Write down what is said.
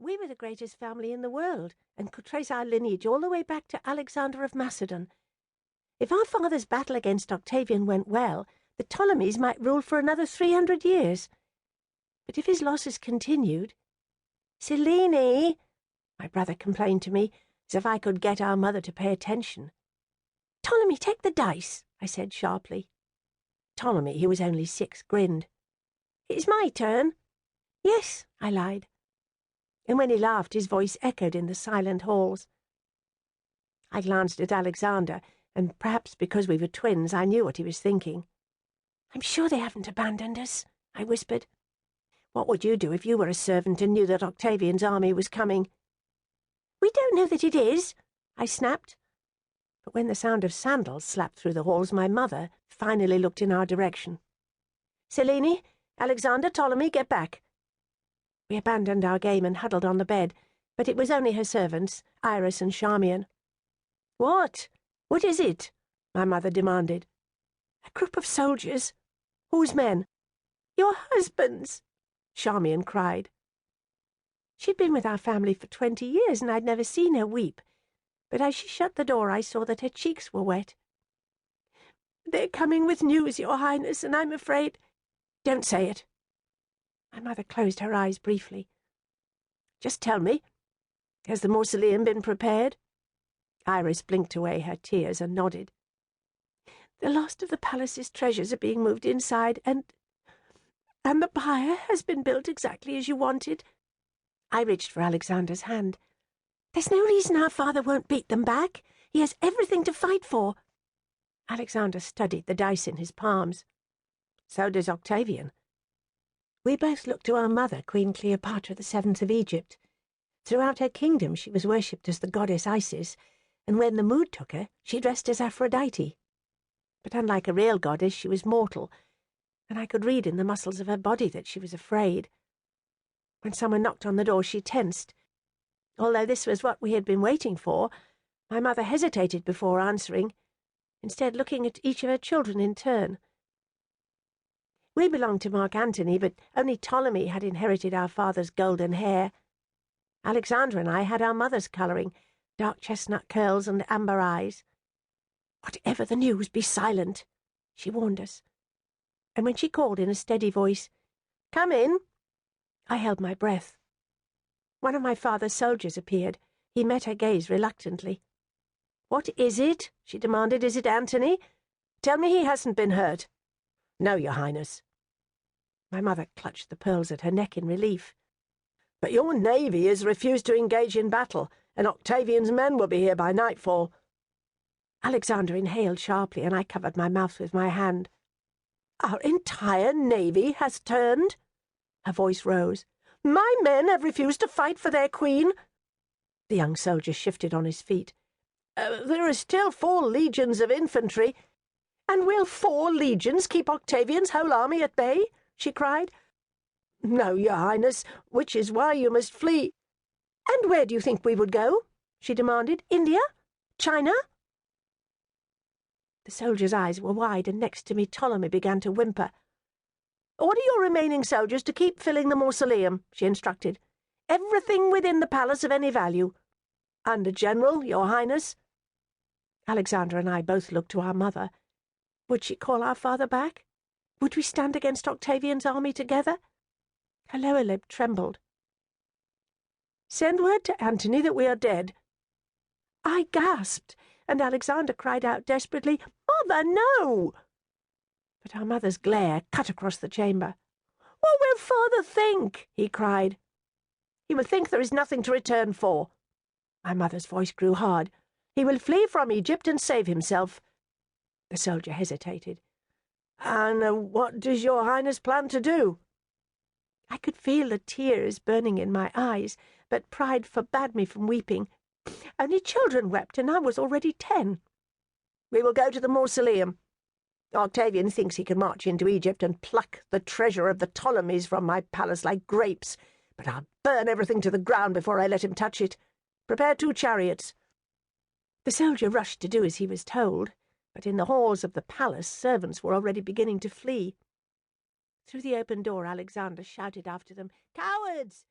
We were the greatest family in the world, and could trace our lineage all the way back to Alexander of Macedon. If our father's battle against Octavian went well, the Ptolemies might rule for another 300 years. But if his losses continued— "Selene!" my brother complained to me, as if I could get our mother to pay attention. "Ptolemy, take the dice," I said sharply. Ptolemy, who was only 6, grinned. "It's my turn." "Yes," I lied. And when he laughed, his voice echoed in the silent halls. I glanced at Alexander, and perhaps because we were twins, I knew what he was thinking. "I'm sure they haven't abandoned us," I whispered. "What would you do if you were a servant and knew that Octavian's army was coming?" "We don't know that it is," I snapped. But when the sound of sandals slapped through the halls, my mother finally looked in our direction. "Selene, Alexander, Ptolemy, get back." We abandoned our game and huddled on the bed, but it was only her servants, Iris and Charmian. "What? What is it?" my mother demanded. "A group of soldiers." "Whose men?" "Your husbands," Charmian cried. She'd been with our family for 20 years, and I'd never seen her weep, but as she shut the door I saw that her cheeks were wet. "They're coming with news, Your Highness, and I'm afraid—" "Don't say it." My mother closed her eyes briefly. "Just tell me, has the mausoleum been prepared?" Iris blinked away her tears and nodded. "The last of the palace's treasures are being moved inside, and the pyre has been built exactly as you wanted." I reached for Alexander's hand. "There's no reason our father won't beat them back. He has everything to fight for." Alexander studied the dice in his palms. "So does Octavian." We both looked to our mother, Queen Cleopatra VII of Egypt. Throughout her kingdom she was worshipped as the goddess Isis, and when the mood took her, she dressed as Aphrodite. But unlike a real goddess, she was mortal, and I could read in the muscles of her body that she was afraid. When someone knocked on the door, she tensed. Although this was what we had been waiting for, my mother hesitated before answering, instead looking at each of her children in turn. We belonged to Marc Antony, but only Ptolemy had inherited our father's golden hair. Alexander and I had our mother's colouring, dark chestnut curls and amber eyes. "Whatever the news, be silent," she warned us. And when she called in a steady voice, "Come in," I held my breath. One of my father's soldiers appeared. He met her gaze reluctantly. "What is it?" she demanded. "Is it Antony? Tell me he hasn't been hurt." "No, Your Highness." My mother clutched the pearls at her neck in relief. "But your navy has refused to engage in battle, and Octavian's men will be here by nightfall." Alexander inhaled sharply, and I covered my mouth with my hand. "Our entire navy has turned?" Her voice rose. "My men have refused to fight for their queen?" The young soldier shifted on his feet. "There are still 4 legions of infantry." "And will 4 legions keep Octavian's whole army at bay?" she cried. "No, Your Highness, which is why you must flee." "And where do you think we would go?" she demanded. "India? China?" The soldier's eyes were wide, and next to me Ptolemy began to whimper. "Order your remaining soldiers to keep filling the mausoleum," she instructed. "Everything within the palace of any value. And a general, Your Highness." Alexander and I both looked to our mother. Would she call our father back? Would we stand against Octavian's army together? Her lower lip trembled. "Send word to Antony that we are dead." I gasped, and Alexander cried out desperately, "Mother, no!" But our mother's glare cut across the chamber. "What will father think?" he cried. "He will think there is nothing to return for." My mother's voice grew hard. "He will flee from Egypt and save himself." The soldier hesitated. "And what does Your Highness plan to do?" I could feel the tears burning in my eyes, but pride forbade me from weeping. Only children wept, and I was already 10. "We will go to the mausoleum. Octavian thinks he can march into Egypt and pluck the treasure of the Ptolemies from my palace like grapes, but I'll burn everything to the ground before I let him touch it. Prepare 2 chariots." The soldier rushed to do as he was told, but in the halls of the palace servants were already beginning to flee. Through the open door Alexander shouted after them, "Cowards!